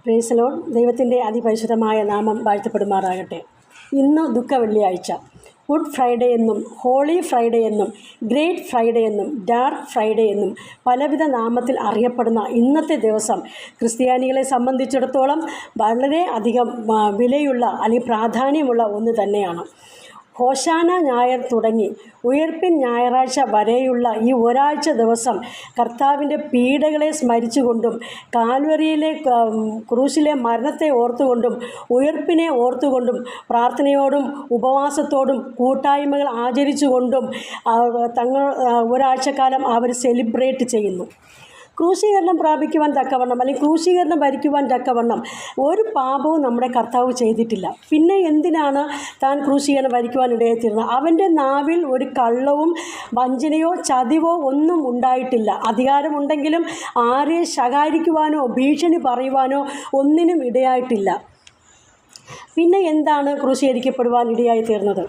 Praise Lord. ദൈവത്തിൻ്റെ അതിപരിശുദ്ധമായ നാമം വാഴ്ത്തപ്പെടുമാറാകട്ടെ. ഇന്ന് ദുഃഖ വെള്ളിയാഴ്ച. ഗുഡ് ഫ്രൈഡേ എന്നും ഹോളി ഫ്രൈഡേ എന്നും ഗ്രേറ്റ് ഫ്രൈഡേ എന്നും ഡാർക്ക് ഫ്രൈഡേ എന്നും പലവിധ നാമത്തിൽ അറിയപ്പെടുന്ന ഇന്നത്തെ ദിവസം ക്രിസ്ത്യാനികളെ സംബന്ധിച്ചിടത്തോളം വളരെ അധികം വിലയുള്ള അല്ലെങ്കിൽ പ്രാധാന്യമുള്ള ഒന്ന് തന്നെയാണ്. ഹോശാന ഞായർ തുടങ്ങി ഉയർപ്പിൻ ഞായറാഴ്ച വരെയുള്ള ഈ ഒരാഴ്ച ദിവസം കർത്താവിൻ്റെ പീഡകളെ സ്മരിച്ചുകൊണ്ടും കാൽവരിയിലെ ക്രൂശിലെ മരണത്തെ ഓർത്തുകൊണ്ടും ഉയർപ്പിനെ ഓർത്തുകൊണ്ടും പ്രാർത്ഥനയോടും ഉപവാസത്തോടും കൂട്ടായ്മകൾ ആചരിച്ചുകൊണ്ടും ഒരാഴ്ചക്കാലം അവർ സെലിബ്രേറ്റ് ചെയ്യുന്നു. ക്രൂശീകരണം പ്രാപിക്കുവാൻ തക്കവണ്ണം അല്ലെങ്കിൽ ക്രൂശീകരണം ഭരിക്കുവാൻ തക്കവണ്ണം ഒരു പാപവും നമ്മുടെ കർത്താവ് ചെയ്തിട്ടില്ല. പിന്നെ എന്തിനാണ് താൻ ക്രൂശീകരണം ഭരിക്കുവാൻ ഇടയായിത്തീർന്നത്? അവൻ്റെ നാവിൽ ഒരു കള്ളവും വഞ്ചനയോ ചതിവോ ഒന്നും ഉണ്ടായിട്ടില്ല. അധികാരമുണ്ടെങ്കിലും ആരെ ശകാരിക്കുവാനോ ഭീഷണി പറയുവാനോ ഒന്നിനും ഇടയായിട്ടില്ല. പിന്നെ എന്താണ് ക്രൂശീകരിക്കപ്പെടുവാൻ ഇടയായിത്തീർന്നത്?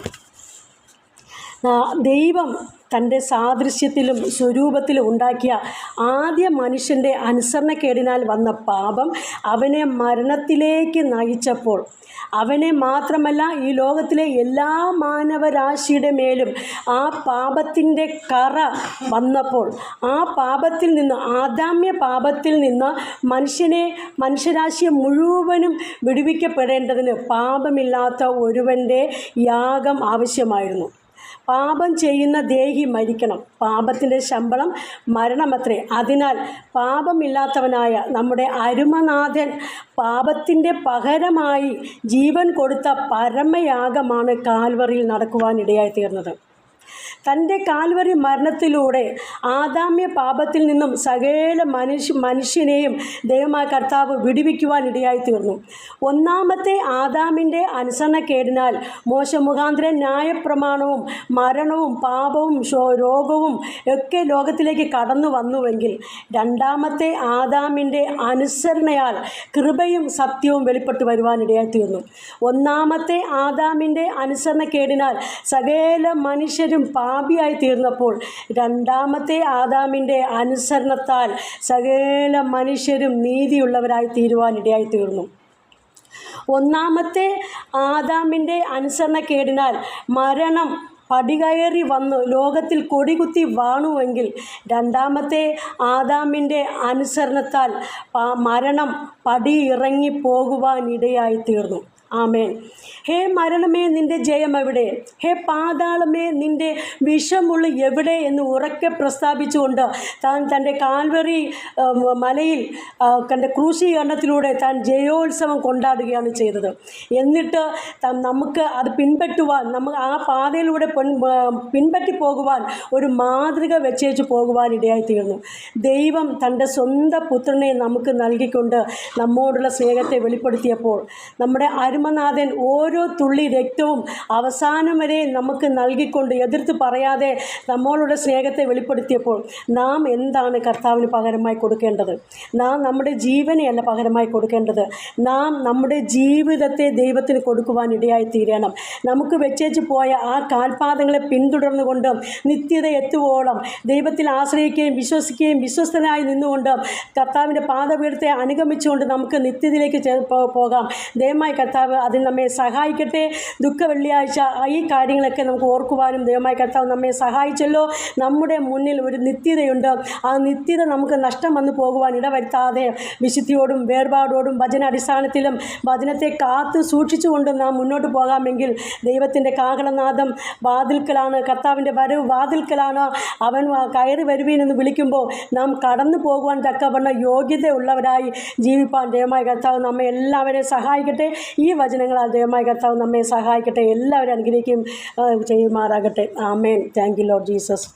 ദൈവം തൻ്റെ സാദൃശ്യത്തിലും സ്വരൂപത്തിലും ഉണ്ടാക്കിയ ആദ്യ മനുഷ്യൻ്റെ അനുസരണക്കേടിനാൽ വന്ന പാപം അവനെ മരണത്തിലേക്ക് നയിച്ചപ്പോൾ, അവനെ മാത്രമല്ല ഈ ലോകത്തിലെ എല്ലാ മാനവരാശിയുടെ മേലും ആ പാപത്തിൻ്റെ കറ വന്നപ്പോൾ, ആ പാപത്തിൽ നിന്ന്, ആദാമ്യ പാപത്തിൽ നിന്ന് മനുഷ്യരാശിയെ മുഴുവനും വിടുവിക്കപ്പെടേണ്ടതിന് പാപമില്ലാത്ത ഒരുവൻ്റെ യാഗം ആവശ്യമായിരുന്നു. പാപം ചെയ്യുന്ന ദേഹി മരിക്കണം. പാപത്തിൻ്റെ ശമ്പളം മരണമത്രേ. അതിനാൽ പാപമില്ലാത്തവനായ നമ്മുടെ അരുമനാഥൻ പാപത്തിൻ്റെ പകരമായി ജീവൻ കൊടുത്ത പരമയാഗമാണ് കാൽവറിയിൽ നടക്കുവാനിടയായിത്തീർന്നത്. തൻ്റെ കാൽവറി മരണത്തിലൂടെ ആദാമ്യ പാപത്തിൽ നിന്നും സകല മനുഷ്യനെയും ദൈവമായ കർത്താവ് വിടുവിക്കുവാൻ ഇടയായിത്തീർന്നു. ഒന്നാമത്തെ ആദാമിൻ്റെ അനുസരണക്കേടിനാൽ മോശ മുഖാന്തരം ന്യായപ്രമാണവും മരണവും പാപവും രോഗവും ഒക്കെ ലോകത്തിലേക്ക് കടന്നു വന്നുവെങ്കിൽ, രണ്ടാമത്തെ ആദാമിൻ്റെ അനുസരണയാൽ കൃപയും സത്യവും വെളിപ്പെട്ടു വരുവാനിടയായിത്തീർന്നു. ഒന്നാമത്തെ ആദാമിൻ്റെ അനുസരണക്കേടിനാൽ സകല മനുഷ്യരും പാപിയായി തീർന്നപ്പോൾ, രണ്ടാമത്തെ ആദാമിൻ്റെ അനുസരണത്താൽ സകല മനുഷ്യരും നീതിയുള്ളവരായി തീരുവാനിടയായി തീർന്നു. ഒന്നാമത്തെ ആദാമിൻ്റെ അനുസരണക്കേടിനാൽ മരണം പടികയറി വന്ന് ലോകത്തിൽ കൊടികുത്തി വാണുവെങ്കിൽ, രണ്ടാമത്തെ ആദാമിൻ്റെ അനുസരണത്താൽ മരണം പടി ഇറങ്ങി പോകുവാനിടയായി തീർന്നു. ആമേൻ. ഹേ മരണമേ, നിൻ്റെ ജയം എവിടെ? ഹേ പാതാളമേ, നിൻ്റെ വിഷമുള്ള എവിടെ എന്ന് ഉറക്കെ പ്രസ്താവിച്ചുകൊണ്ട് താൻ തൻ്റെ കാൽവറി മലയിൽ തൻ്റെ ക്രൂശീകരണത്തിലൂടെ താൻ ജയോത്സവം കൊണ്ടാടുകയാണ് ചെയ്തത്. എന്നിട്ട് നമുക്ക് അത് പിൻപറ്റുവാൻ, നമുക്ക് ആ പാതയിലൂടെ പിൻപറ്റി പോകുവാൻ ഒരു മാതൃക വെച്ചേച്ച് പോകുവാൻ ഇടയായിത്തീർന്നു. ദൈവം തൻ്റെ സ്വന്തം പുത്രനെ നമുക്ക് നൽകിക്കൊണ്ട് നമ്മോടുള്ള സ്നേഹത്തെ വെളിപ്പെടുത്തിയപ്പോൾ, നമ്മുടെ അരുമനാഥൻ ഓരോ തുള്ളി രക്തവും അവസാനം വരെ നമുക്ക് നൽകിക്കൊണ്ട് എതിർത്ത് പറയാതെ നമ്മളോട് സ്നേഹത്തെ വെളിപ്പെടുത്തിയപ്പോൾ, നാം എന്താണ് കർത്താവിന് പകരമായി കൊടുക്കേണ്ടത്? നാം നമ്മുടെ ജീവനെയല്ല പകരമായി കൊടുക്കേണ്ടത്. നാം നമ്മുടെ ജീവിതത്തെ ദൈവത്തിന് കൊടുക്കുവാൻ ഇടയായി തീരണം. നമുക്ക് വെച്ചേച്ച് പോയ ആ കാൽപാദങ്ങളെ പിന്തുടർന്നുകൊണ്ട് നിത്യത എത്തുവോളം ദൈവത്തിൽ ആശ്രയിക്കുകയും വിശ്വസിക്കുകയും വിശ്വസ്തനായി നിന്നുകൊണ്ട് കർത്താവിൻ്റെ പാദപീഠത്തെ അനുഗമിച്ചുകൊണ്ട് നമുക്ക് നിത്യതയിലേക്ക് പോകാം. ദൈവമായ കർത്താവ് അതിൽ നമ്മെ സഹായിക്കട്ടെ. ദുഃഖ വെള്ളിയാഴ്ച ഈ കാര്യങ്ങളൊക്കെ നമുക്ക് ഓർക്കുവാനും ദൈവമായ കർത്താവ് നമ്മെ സഹായിച്ചല്ലോ. നമ്മുടെ മുന്നിൽ ഒരു നിത്യതയുണ്ട്. ആ നിത്യത നമുക്ക് നഷ്ടം വന്നു പോകുവാൻ ഇടവരുത്താതെ വിശുദ്ധിയോടും വേർപാടോടും വചനാടിസ്ഥാനത്തിലും വചനത്തെ കാത്ത് സൂക്ഷിച്ചുകൊണ്ടും നാം മുന്നോട്ട് പോകാമെങ്കിൽ, ദൈവത്തിൻ്റെ കാഹളനാദം വാതിൽക്കലാണ്, കർത്താവിൻ്റെ വരവ് വാതിൽക്കലാണ്. അവൻ കയറി വരുവീനെന്ന് വിളിക്കുമ്പോൾ നാം കടന്നു പോകുവാൻ തക്കവണ്ണം യോഗ്യതയുള്ളവരായി ജീവിപ്പാൻ ദൈവമായ കർത്താവ് നമ്മെ എല്ലാവരെയും സഹായിക്കട്ടെ. ഈ വചനങ്ങളാൽ ദൈവമായ കർത്താവ് നമ്മെ സഹായിക്കട്ടെ. എല്ലാവരും അനുഗ്രഹിക്കുകയും ചെയ്യുമാറാകട്ടെ. Amen. Thank you Lord Jesus.